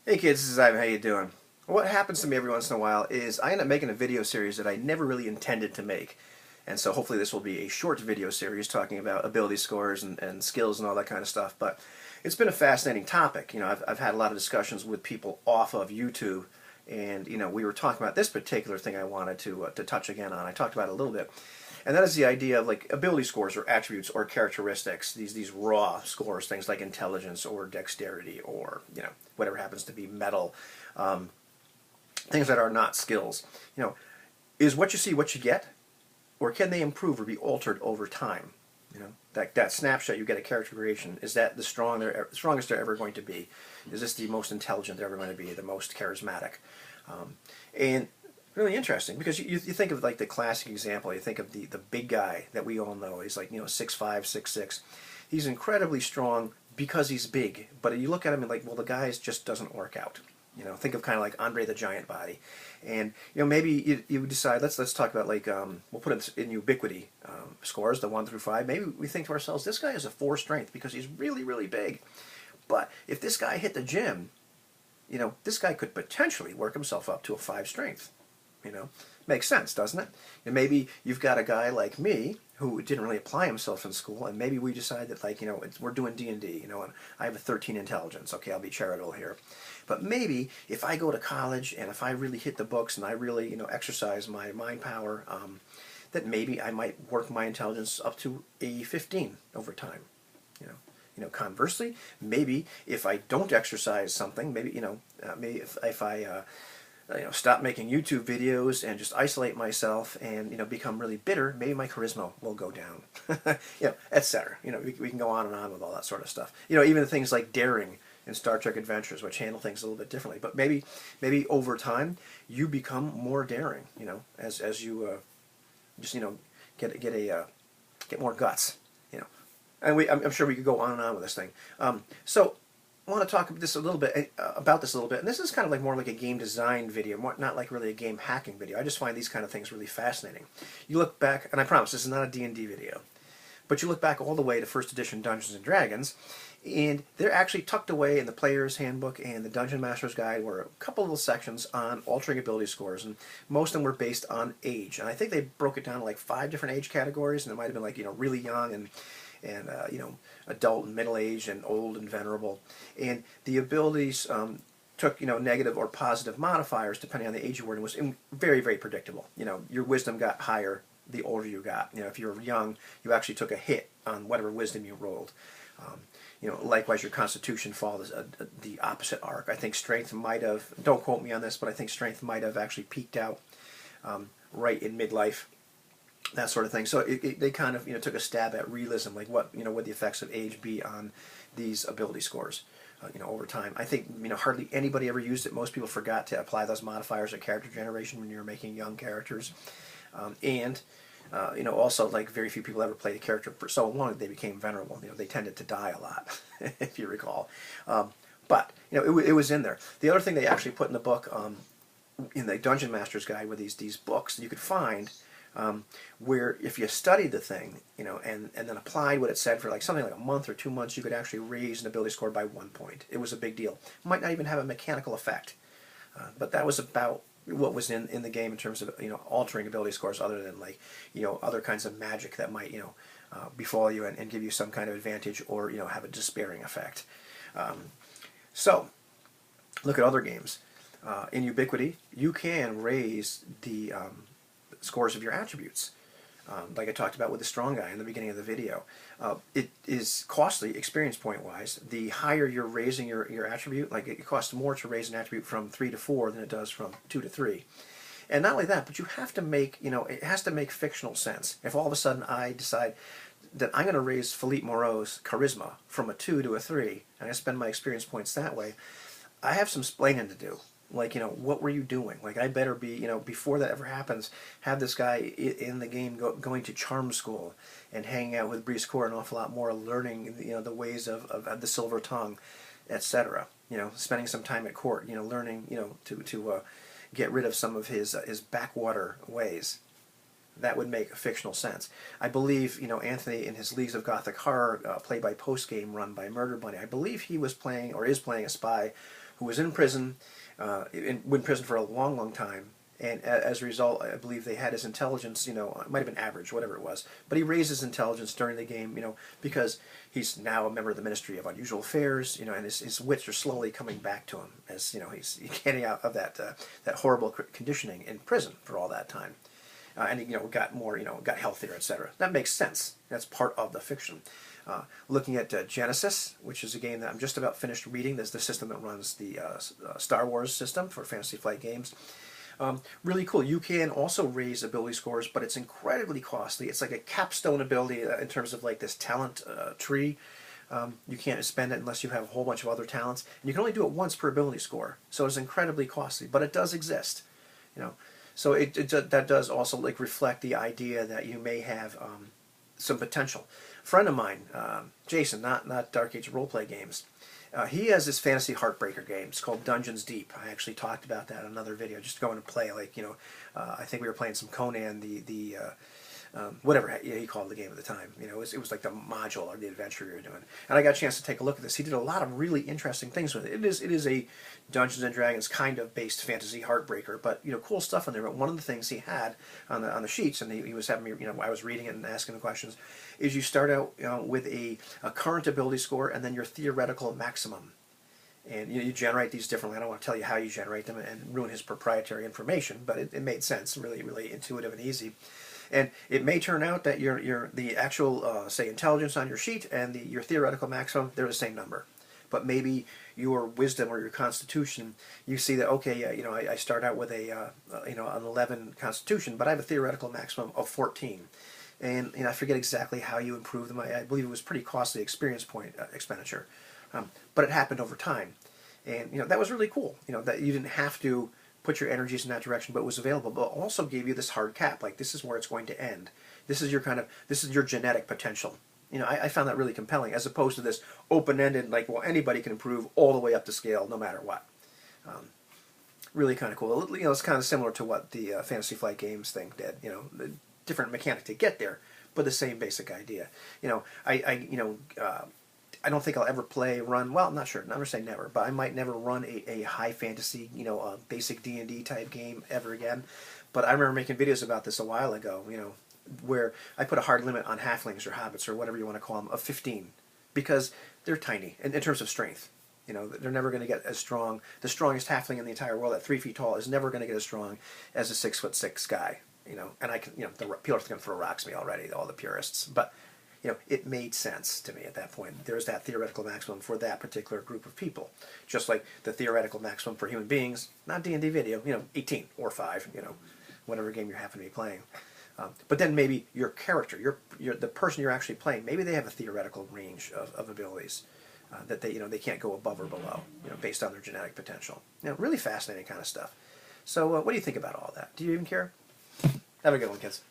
Hey kids, this is Ivan. How you doing? What happens to me every once in a while is I end up making a video series that I never really intended to make. And so hopefully this will be a short video series talking about ability scores and skills and all that kind of stuff. But it's been a fascinating topic. I've had a lot of discussions with people off of YouTube, and we were talking about this particular thing I wanted to touch again on. I talked about it a little bit. And that is the idea of like ability scores or attributes or characteristics, these raw scores, things like intelligence or dexterity or whatever happens to be metal, um, things that are not skills. Is what you see what you get, or can they improve or be altered over time? That snapshot you get at character creation, is that the strongest they're ever going to be? Is this the most intelligent they're ever going to be, the most charismatic? And really interesting because you think of like the classic example. You think of the big guy that we all know. He's like 6'5", 6'6". He's incredibly strong because he's big. But you look at him and like, well, the guy just doesn't work out. Think of kind of like Andre the Giant body, and maybe you decide let's talk about like we'll put it in ubiquity scores, the 1 through 5. Maybe we think to ourselves, this guy has a 4 strength because he's really really big. But if this guy hit the gym, this guy could potentially work himself up to a 5 strength. Makes sense, doesn't it? And maybe you've got a guy like me who didn't really apply himself in school, and maybe we decide that like we're doing D&D, and I have a 13 intelligence. Okay, I'll be charitable here, but maybe if I go to college and if I really hit the books and I really exercise my mind power, that maybe I might work my intelligence up to a 15 over time. Conversely, maybe if I don't exercise something, maybe maybe if I stop making YouTube videos and just isolate myself and become really bitter, maybe my charisma will go down, etc. We can go on and on with all that sort of stuff. Even things like daring in Star Trek Adventures, which handle things a little bit differently. But maybe over time you become more daring. As you just get more guts. And I'm sure we could go on and on with this thing. So I want to talk about this a little bit, and this is kind of like more like a game design video, not like really a game hacking video. I just find these kind of things really fascinating. You look back, and I promise this is not a D&D video, but you look back all the way to first edition Dungeons and Dragons, and they're actually tucked away in the Player's Handbook and the Dungeon Master's Guide were a couple little sections on altering ability scores, and most of them were based on age. And I think they broke it down to like 5 different age categories, and it might have been like really young and adult and middle-aged and old and venerable. And the abilities took negative or positive modifiers depending on the age you were, and was very very predictable. Your wisdom got higher the older you got. If you were young, you actually took a hit on whatever wisdom you rolled. Likewise, your constitution followed the opposite arc. I think strength might have, don't quote me on this, but I think strength might have actually peaked out right in midlife, that sort of thing. So they kind of took a stab at realism, like what would the effects of age be on these ability scores over time. I think hardly anybody ever used it. Most people forgot to apply those modifiers at character generation when you were making young characters, and also like very few people ever played a character for so long that they became venerable. They tended to die a lot, if you recall. But it was in there. The other thing they actually put in the book, in the Dungeon Master's Guide, were these books that you could find. Where if you studied the thing, and then applied what it said for like something like a month or 2 months, you could actually raise an ability score by 1 point. It was a big deal. Might not even have a mechanical effect, but that was about what was in the game in terms of altering ability scores, other than like other kinds of magic that might befall you and give you some kind of advantage, or have a despairing effect. So look at other games. In Ubiquity, you can raise the scores of your attributes, like I talked about with the strong guy in the beginning of the video. It is costly experience point wise. The higher you're raising your attribute, like it costs more to raise an attribute from 3 to 4 than it does from 2 to 3. And not only that, but you have to make, it has to make fictional sense. If all of a sudden I decide that I'm going to raise Philippe Moreau's charisma from a 2 to a 3, and I spend my experience points that way, I have some splaining to do. Like, what were you doing? Like, I better be, before that ever happens, have this guy in the game going to charm school and hanging out with Brice Core an awful lot more, learning, the ways of the silver tongue, etc. Spending some time at court, learning, to get rid of some of his backwater ways. That would make fictional sense. I believe, Anthony in his Leagues of Gothic Horror play-by-post game run by Murder Bunny, I believe he was playing, or is playing, a spy who was in prison, in prison for a long, long time. And as a result, I believe they had his intelligence, it might have been average, whatever it was. But he raised his intelligence during the game, because he's now a member of the Ministry of Unusual Affairs, and his wits are slowly coming back to him as, he's getting out of that horrible conditioning in prison for all that time. And he, got more, got healthier, etc. That makes sense. That's part of the fiction. Looking at Genesis, which is a game that I'm just about finished reading. There's the system that runs the Star Wars system for Fantasy Flight Games. Really cool. You can also raise ability scores, but it's incredibly costly. It's like a capstone ability in terms of like this talent tree. You can't spend it unless you have a whole bunch of other talents, and you can only do it once per ability score. So it's incredibly costly, but it does exist. So that does also like reflect the idea that you may have some potential. A friend of mine, Jason, not Dark Age Roleplay Games. He has this fantasy heartbreaker game. It's called Dungeons Deep. I actually talked about that in another video. Just going to play, like, I think we were playing some Conan, the whatever he called the game at the time. It was like the module or the adventure we were doing. And I got a chance to take a look at this. He did a lot of really interesting things with it. It is a Dungeons and Dragons kind of based fantasy heartbreaker, but cool stuff in there. But one of the things he had on the sheets, and he was having me, I was reading it and asking the questions, is you start out with a current ability score and then your theoretical maximum. And you generate these differently. I don't want to tell you how you generate them and ruin his proprietary information, but it made sense, really, really intuitive and easy. And it may turn out that the actual, say, intelligence on your sheet and your theoretical maximum, they're the same number. But maybe your wisdom or your constitution, you see that, okay, yeah, I start out with an 11 constitution, but I have a theoretical maximum of 14. And I forget exactly how you improve them. I believe it was pretty costly experience point expenditure. But it happened over time. And, that was really cool, that you didn't have to put your energies in that direction, but it was available, but also gave you this hard cap, like this is where it's going to end. This is your genetic potential. I found that really compelling, as opposed to this open-ended, like, well, anybody can improve all the way up to scale, no matter what. Really kind of cool. It's kind of similar to what the Fantasy Flight Games thing did. The different mechanic to get there, but the same basic idea. I don't think I'll ever run, well, I'm not sure, never say never, but I might never run a high fantasy, basic D&D type game ever again. But I remember making videos about this a while ago, where I put a hard limit on halflings or hobbits or whatever you want to call them of 15, because they're tiny in terms of strength. They're never going to get as strong. The strongest halfling in the entire world at 3 feet tall is never going to get as strong as a 6'6" guy. And I can, the people are going to throw rocks at me already, all the purists, but it made sense to me at that point. There's that theoretical maximum for that particular group of people. Just like the theoretical maximum for human beings, not D&D video, 18 or 5, whatever game you happen to be playing. But then maybe your character, the person you're actually playing, maybe they have a theoretical range of abilities that they can't go above or below, based on their genetic potential. Really fascinating kind of stuff. So what do you think about all that? Do you even care? Have a good one, kids.